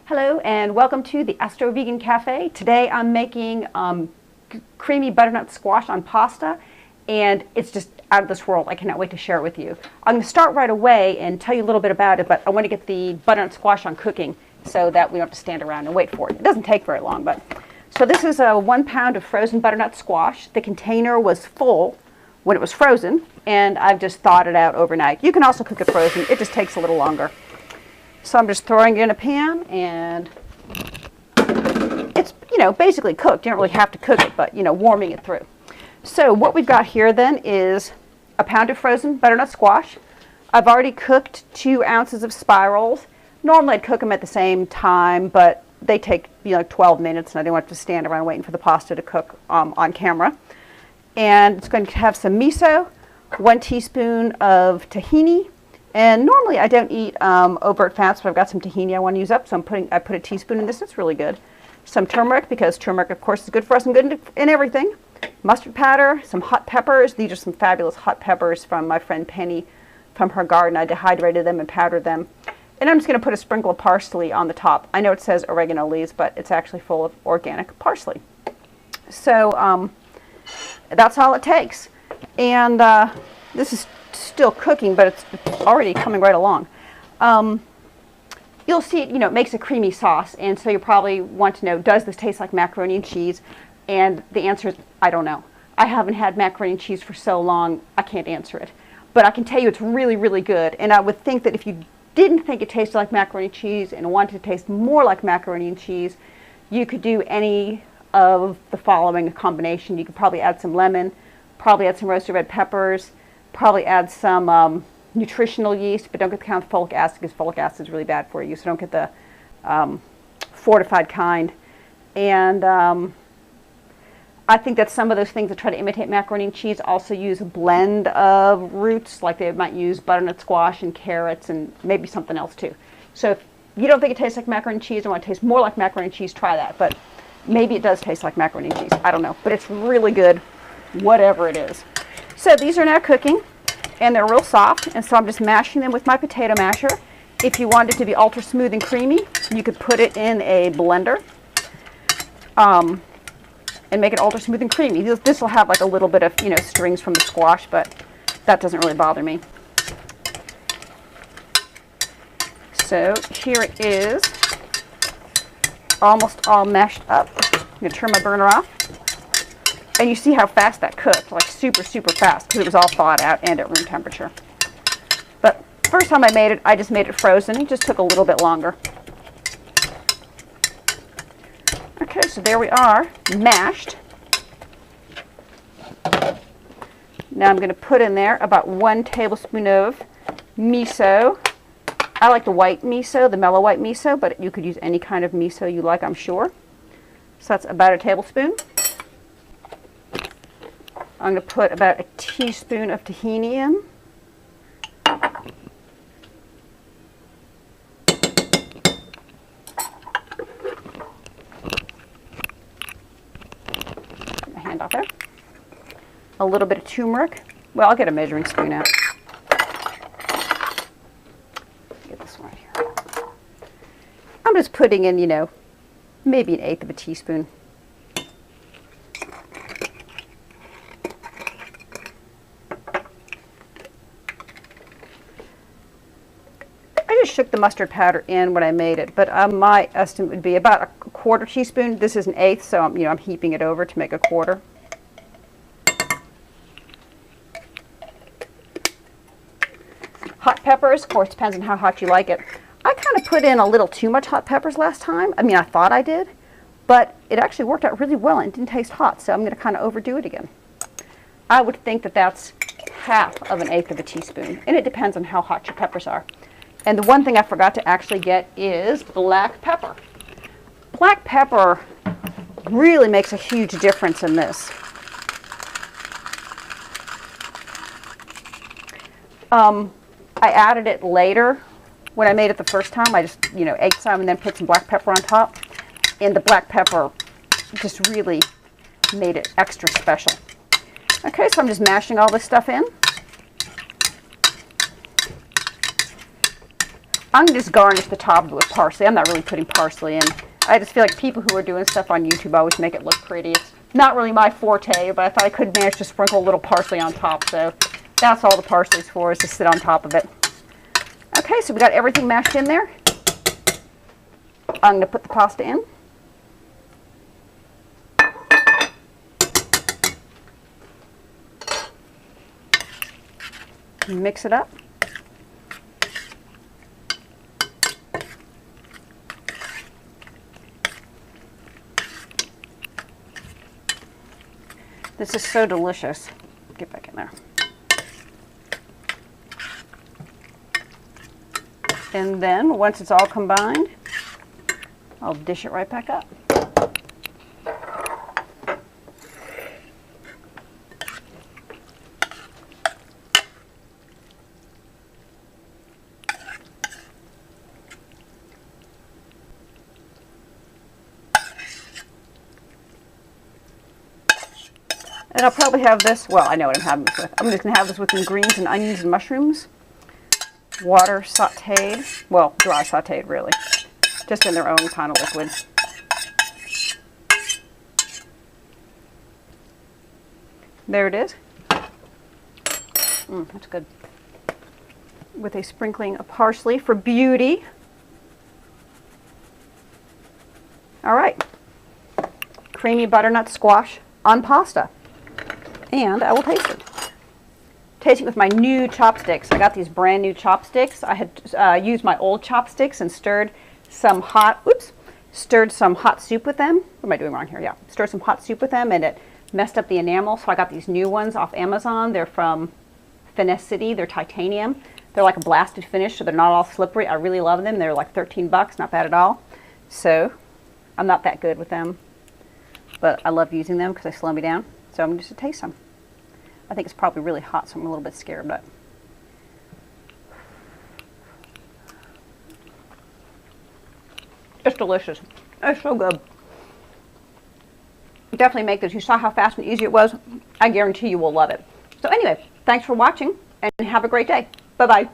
Hello and welcome to the Astro Vegan Cafe. Today I'm making creamy butternut squash on pasta, and it's just out of this world. I cannot wait to share it with you. I'm going to start right away and tell you a little bit about it, but I want to get the butternut squash on cooking so that we don't have to stand around and wait for it. It doesn't take very long, but so this is 1 pound of frozen butternut squash. The container was full when it was frozen, and I've just thawed it out overnight. You can also cook it frozen. It just takes a little longer. So I'm just throwing it in a pan, and it's, basically cooked. You don't really have to cook it, but, warming it through. So what we've got here then is 1 pound of frozen butternut squash. I've already cooked 2 ounces of spirals. Normally I'd cook them at the same time, but they take, like 12 minutes, and I don't want to stand around waiting for the pasta to cook on camera. And it's going to have some miso, 1 teaspoon of tahini. And normally I don't eat overt fats, but I've got some tahini I want to use up, so I put a teaspoon in this. It's really good. Some turmeric, because turmeric, of course, is good for us and good in everything. Mustard powder, some hot peppers. These are some fabulous hot peppers from my friend Penny from her garden. I dehydrated them and powdered them. And I'm just going to put a sprinkle of parsley on the top. I know it says oregano leaves, but it's actually full of organic parsley. So that's all it takes. And this is still cooking, but it's already coming right along. You'll see it makes a creamy sauce, and so you probably want to know, does this taste like macaroni and cheese? And the answer is, I don't know. I haven't had macaroni and cheese for so long, I can't answer it. But I can tell you it's really, really good, and I would think that if you didn't think it tasted like macaroni and cheese and wanted to taste more like macaroni and cheese, you could do any of the following combination. You could probably add some lemon, probably add some roasted red peppers, probably add some nutritional yeast, but don't get the kind of folic acid, because folic acid is really bad for you, so don't get the fortified kind. And I think that some of those things that try to imitate macaroni and cheese also use a blend of roots, like they might use butternut squash and carrots and maybe something else too. So if you don't think it tastes like macaroni and cheese and want to taste more like macaroni and cheese, try that. But maybe it does taste like macaroni and cheese. I don't know. But it's really good, whatever it is. So these are now cooking, and they're real soft, and so I'm just mashing them with my potato masher. If you want it to be ultra smooth and creamy, you could put it in a blender and make it ultra smooth and creamy. This will have like a little bit of strings from the squash, but that doesn't really bother me. So here it is, almost all mashed up. I'm going to turn my burner off. And you see how fast that cooked, like super, super fast, because it was all thawed out and at room temperature. But first time I made it, I just made it frozen. It just took a little bit longer. Okay, so there we are, mashed. Now I'm going to put in there about 1 tablespoon of miso. I like the white miso, the mellow white miso, but you could use any kind of miso you like, I'm sure. So that's about a tablespoon. I'm going to put about a teaspoon of tahini in. Get my hand off there. A little bit of turmeric. Well, I'll get a measuring spoon out. Get this one right here. I'm just putting in, maybe 1/8 of a teaspoon. Shook the mustard powder in when I made it, but my estimate would be about a 1/4 teaspoon. This is 1/8, so I'm heaping it over to make a 1/4. Hot peppers, of course, depends on how hot you like it. I kind of put in a little too much hot peppers last time. I thought I did, but it actually worked out really well and it didn't taste hot, so I'm going to kind of overdo it again. I would think that that's 1/2 of 1/8 of a teaspoon, and it depends on how hot your peppers are. And the one thing I forgot to actually get is black pepper. Black pepper really makes a huge difference in this. I added it later. When I made it the first time, I just, ate some and then put some black pepper on top. And the black pepper just really made it extra special. Okay, so I'm just mashing all this stuff in. I'm going to just garnish the top with parsley. I'm not really putting parsley in. I just feel like people who are doing stuff on YouTube always make it look pretty. It's not really my forte, but I thought I could manage to sprinkle a little parsley on top. So that's all the parsley's for, is to sit on top of it. Okay, so we got everything mashed in there. I'm going to put the pasta in. Mix it up. This is so delicious. Get back in there. And then once it's all combined, I'll dish it right back up. And I'll probably have this, well, I know what I'm having this with. I'm just going to have this with some greens and onions and mushrooms. Water sauteed, well, dry sauteed really, just in their own kind of liquid. There it is. That's good. With a sprinkling of parsley for beauty. All right. Creamy butternut squash on pasta. And I will taste it. Tasting with my new chopsticks. I got these brand new chopsticks. I had used my old chopsticks and stirred some hot soup with them. What am I doing wrong here? Yeah, stirred some hot soup with them, and it messed up the enamel. So I got these new ones off Amazon. They're from Finesse City. They're titanium. They're like a blasted finish, so they're not all slippery. I really love them. They're like 13 bucks, not bad at all. So I'm not that good with them, but I love using them because they slow me down. So I'm just going to taste some. I think it's probably really hot, so I'm a little bit scared, but it's delicious. It's so good. Definitely make this. You saw how fast and easy it was. I guarantee you will love it. So anyway, thanks for watching and have a great day. Bye-bye.